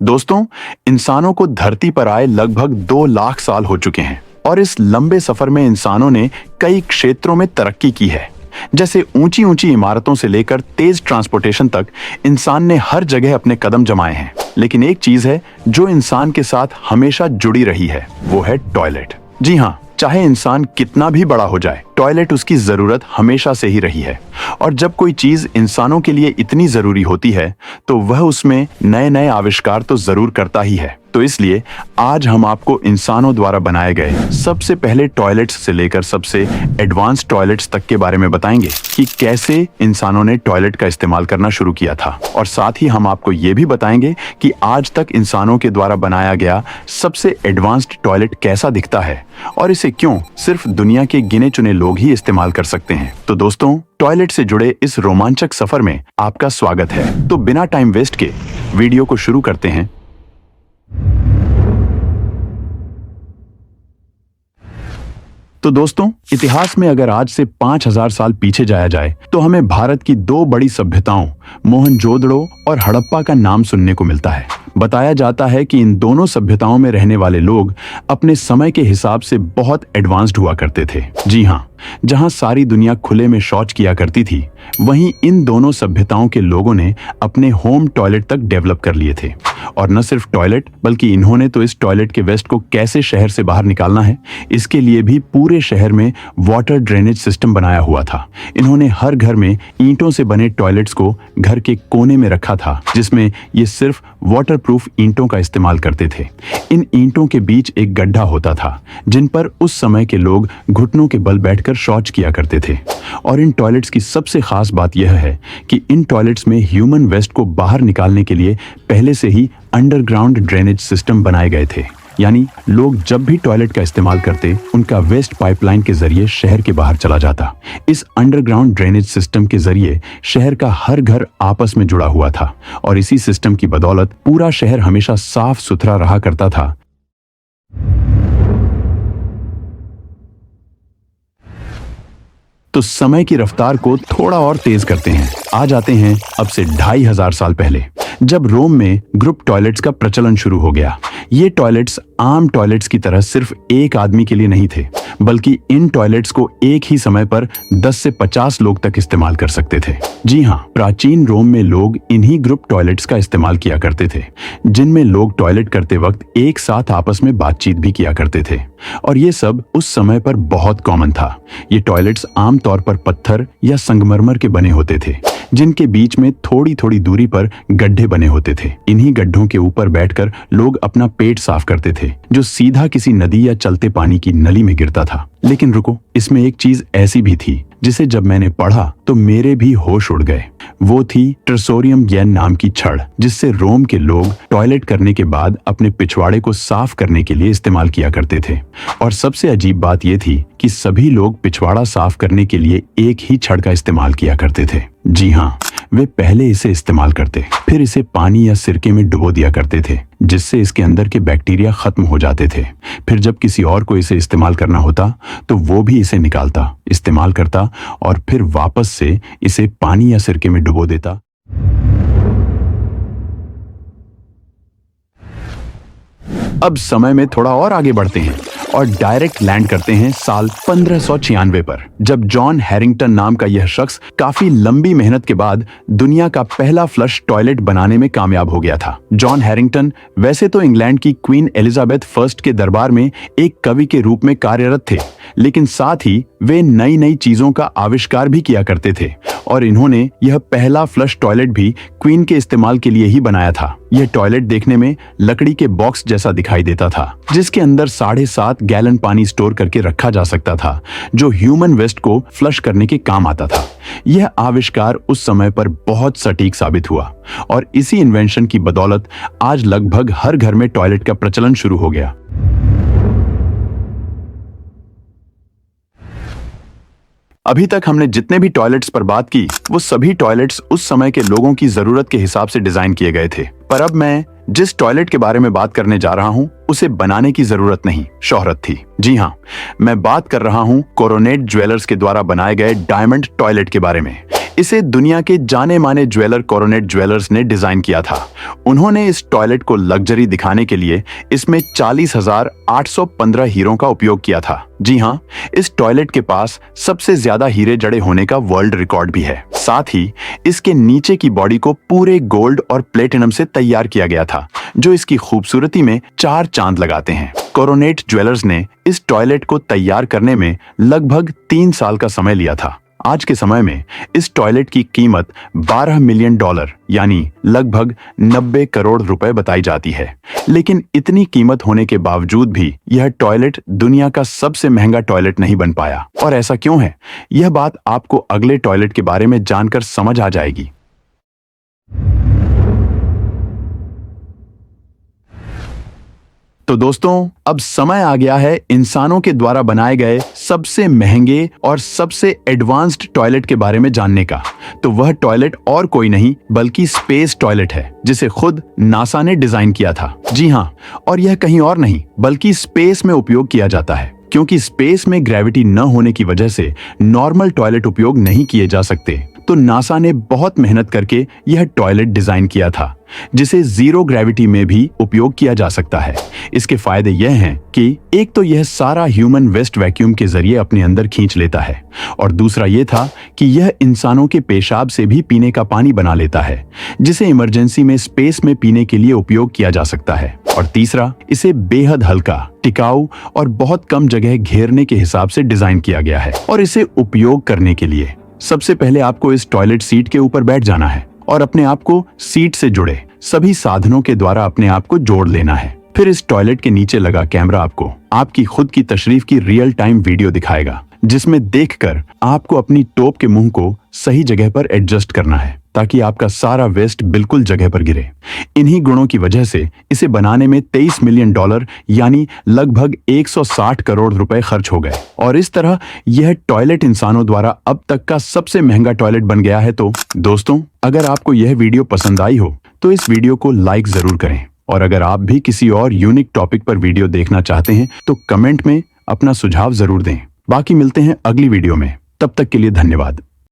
दोस्तों, इंसानों को धरती पर आए लगभग 2 लाख साल हो चुके हैं और इस लंबे सफर में इंसानों ने कई क्षेत्रों में तरक्की की है। जैसे ऊंची ऊंची इमारतों से लेकर तेज ट्रांसपोर्टेशन तक इंसान ने हर जगह अपने कदम जमाए हैं। लेकिन एक चीज है जो इंसान के साथ हमेशा जुड़ी रही है, वो है टॉयलेट। जी हाँ, चाहे इंसान कितना भी बड़ा हो जाए, टॉयलेट उसकी जरूरत हमेशा से ही रही है। और जब कोई चीज इंसानों के लिए इतनी जरूरी होती है तो वह उसमें नए नए आविष्कार तो जरूर करता ही है। तो इसलिए आज हम आपको इंसानों द्वारा बनाए गए सबसे पहले टॉयलेट्स से लेकर सबसे एडवांस टॉयलेट्स तक के बारे में बताएंगे कि कैसे इंसानों ने टॉयलेट का इस्तेमाल करना शुरू किया था। और साथ ही हम आपको ये भी बताएंगे कि आज तक इंसानों के द्वारा बनाया गया सबसे एडवांस्ड टॉयलेट कैसा दिखता है और इसे क्यों सिर्फ दुनिया के गिने चुने लोग ही इस्तेमाल कर सकते हैं। तो दोस्तों, टॉयलेट से जुड़े इस रोमांचक सफर में आपका स्वागत है। तो बिना टाइम वेस्ट के वीडियो को शुरू करते हैं। तो दोस्तों, इतिहास में अगर आज से 5000 साल पीछे जाया जाए तो हमें भारत की 2 बड़ी सभ्यताओं मोहनजोदड़ो और हड़प्पा का नाम सुनने को मिलता है। बताया जाता है कि इन दोनों सभ्यताओं में रहने वाले लोग अपने समय के हिसाब से बहुत एडवांस्ड हुआ करते थे। जी हाँ, जहां सारी दुनिया खुले में शौच किया करती थी, वहीं इन दोनों सभ्यताओं के लोगों ने अपने होम टॉयलेट तक डेवलप कर लिए थे। और न सिर्फ टॉयलेट, बल्कि इन्होंने तो इस टॉयलेट के वेस्ट को कैसे शहर से बाहर निकालना है, इसके लिए भी पूरे शहर में वाटर ड्रेनेज सिस्टम बनाया हुआ था। इन्होंने हर घर में ईंटों से बने टॉयलेट्स को घर के कोने में रखा था, जिसमें ये सिर्फ वाटरप्रूफ ईंटों का इस्तेमाल करते थे। इन ईंटों के बीच एक गड्ढा होता था जिन पर उस समय के लोग घुटनों के बल बैठकर शौच किया करते थे। और इन टॉयलेट्स की सबसे खास बात यह है कि इन टॉयलेट्स में ह्यूमन वेस्ट को बाहर निकालने के लिए पहले से ही अंडरग्राउंड ड्रेनेज सिस्टम बनाए गए थे। यानी लोग जब भी टॉयलेट का इस्तेमाल करते, उनका वेस्ट पाइपलाइन के जरिए शहर के बाहर चला जाता। इस अंडरग्राउंड ड्रेनेज सिस्टम के जरिए शहर का हर घर आपस में जुड़ा हुआ था और इसी सिस्टम की बदौलत पूरा शहर हमेशा साफ सुथरा रहा करता था। तो समय की रफ्तार को थोड़ा और तेज करते हैं। आ जाते हैं अब से 2500 साल पहले, जब रोम में ग्रुप टॉयलेट्स का प्रचलन शुरू हो गया। ये टॉयलेट्स आम टॉयलेट्स की तरह सिर्फ एक आदमी के लिए नहीं थे, बल्कि इन टॉयलेट्स को एक ही समय पर 10 से 50 लोग तक इस्तेमाल कर सकते थे। जी हाँ, प्राचीन रोम में लोग इन्हीं ग्रुप टॉयलेट्स का इस्तेमाल किया करते थे, जिनमें लोग टॉयलेट करते वक्त एक साथ आपस में बातचीत भी किया करते थे। और ये सब उस समय पर बहुत कॉमन था। ये टॉयलेट्स आमतौर पर पत्थर या संगमरमर के बने होते थे, जिनके बीच में थोड़ी थोड़ी दूरी पर गड्ढे बने होते थे। इन्हीं गड्ढों के ऊपर बैठकर लोग अपना पेट साफ करते थे, जो सीधा किसी नदी या चलते पानी की नली में गिरता था। लेकिन रुको, इसमें एक चीज ऐसी भी थी जिसे जब मैंने पढ़ा तो मेरे भी होश उड़ गए। वो थी ट्रेसोरियम गैन नाम की छड़, जिससे रोम के लोग टॉयलेट करने के बाद अपने पिछवाड़े को साफ करने के लिए इस्तेमाल किया करते थे। और सबसे अजीब बात यह थी कि सभी लोग पिछवाड़ा साफ करने के लिए एक ही छड़ का इस्तेमाल किया करते थे। जी हाँ, वे पहले इसे इस्तेमाल करते, फिर इसे पानी या सिरके में डुबो दिया करते थे, जिससे इसके अंदर के बैक्टीरिया खत्म हो जाते थे। फिर जब किसी और को इसे इस्तेमाल करना होता तो वो भी इसे निकालता, इस्तेमाल करता और फिर वापस से इसे पानी या सिरके में डुबो देता। अब समय में थोड़ा और आगे बढ़ते हैं और डायरेक्ट लैंड करते हैं साल 1596 पर, जब जॉन हैरिंगटन नाम का यह शख्स काफी लंबी मेहनत के बाद दुनिया का पहला फ्लश टॉयलेट बनाने में कामयाब हो गया था। जॉन हैरिंगटन वैसे तो इंग्लैंड की क्वीन एलिजाबेथ फर्स्ट के दरबार में एक कवि के रूप में कार्यरत थे, लेकिन साथ ही वे नई नई चीजों का आविष्कार भी किया करते थे। और इन्होंने यह पहला फ्लश टॉयलेट भी क्वीन के इस्तेमाल के लिए ही बनाया था। यह टॉयलेट देखने में लकड़ी के बॉक्स जैसा दिखाई देता था, जिसके अंदर 7.5 गैलन पानी स्टोर करके रखा जा सकता था, जो ह्यूमन वेस्ट को फ्लश करने के काम आता था। यह आविष्कार उस समय पर बहुत सटीक साबित हुआ और इसी इन्वेंशन की बदौलत आज लगभग हर घर में टॉयलेट का प्रचलन शुरू हो गया। अभी तक हमने जितने भी टॉयलेट्स पर बात की, वो सभी टॉयलेट्स उस समय के लोगों की जरूरत के हिसाब से डिजाइन किए गए थे। पर अब मैं जिस टॉयलेट के बारे में बात करने जा रहा हूँ, उसे बनाने की जरूरत नहीं, शोहरत थी। जी हाँ, मैं बात कर रहा हूँ कोरोनेट ज्वेलर्स के द्वारा बनाए गए डायमंड टॉयलेट के बारे में। इसे दुनिया के जाने माने ज्वेलर कोरोनेट ज्वेलर्स ने डिजाइन किया था। उन्होंने इस टॉयलेट को लग्जरी दिखाने के लिए इसमें 40,815 हीरों का उपयोग किया था। जी हाँ, इस टॉयलेट के पास सबसे ज्यादा हीरे जड़े होने का वर्ल्ड रिकॉर्ड भी है। साथ ही इसके नीचे की बॉडी को पूरे गोल्ड और प्लेटिनम से तैयार किया गया था, जो इसकी खूबसूरती में 4 चांद लगाते हैं। कोरोनेट ज्वेलर्स ने इस टॉयलेट को तैयार करने में लगभग 3 साल का समय लिया था। आज के समय में इस टॉयलेट की कीमत $12 मिलियन यानी लगभग 90 करोड़ रुपए बताई जाती है। लेकिन इतनी कीमत होने के बावजूद भी यह टॉयलेट दुनिया का सबसे महंगा टॉयलेट नहीं बन पाया। और ऐसा क्यों है, यह बात आपको अगले टॉयलेट के बारे में जानकर समझ आ जाएगी। तो दोस्तों, अब समय आ गया है इंसानों के द्वारा बनाए गए सबसे महंगे और सबसे एडवांस्ड टॉयलेट के बारे में जानने का। तो वह टॉयलेट और कोई नहीं बल्कि स्पेस टॉयलेट है, जिसे खुद नासा ने डिजाइन किया था। जी हाँ, और यह कहीं और नहीं बल्कि स्पेस में उपयोग किया जाता है, क्योंकि स्पेस में ग्रेविटी न होने की वजह से नॉर्मल टॉयलेट उपयोग नहीं किए जा सकते। तो नासा ने बहुत मेहनत करके यह टॉयलेट डिजाइन किया था, जिसे जीरो ग्रेविटी में भी उपयोग किया जा सकता है। इसके फायदे यह हैं कि एक तो यह सारा ह्यूमन वेस्ट वैक्यूम के जरिए अपने अंदर खींच लेता है, और दूसरा यह था कि यह इंसानों के पेशाब से भी पीने का पानी बना लेता है, जिसे इमरजेंसी में स्पेस में पीने के लिए उपयोग किया जा सकता है। और तीसरा, इसे बेहद हल्का, टिकाऊ और बहुत कम जगह घेरने के हिसाब से डिजाइन किया गया है। और इसे उपयोग करने के लिए सबसे पहले आपको इस टॉयलेट सीट के ऊपर बैठ जाना है और अपने आप को सीट से जुड़े सभी साधनों के द्वारा अपने आप को जोड़ लेना है। फिर इस टॉयलेट के नीचे लगा कैमरा आपको आपकी खुद की तशरीफ की रियल टाइम वीडियो दिखाएगा, जिसमें देखकर आपको अपनी टोप के मुंह को सही जगह पर एडजस्ट करना है, ताकि आपका सारा वेस्ट बिल्कुल जगह पर गिरे। इन्हीं गुणों की वजह से इसे बनाने में $23 मिलियन यानी लगभग 160 करोड़ रुपए खर्च हो गए। और इस तरह यह टॉयलेट इंसानों द्वारा अब तक का सबसे महंगा टॉयलेट बन गया है। तो दोस्तों, अगर आपको यह वीडियो पसंद आई हो तो इस वीडियो को लाइक जरूर करें, और अगर आप भी किसी और यूनिक टॉपिक पर वीडियो देखना चाहते हैं तो कमेंट में अपना सुझाव जरूर दें। बाकी मिलते हैं अगली वीडियो में, तब तक के लिए धन्यवाद।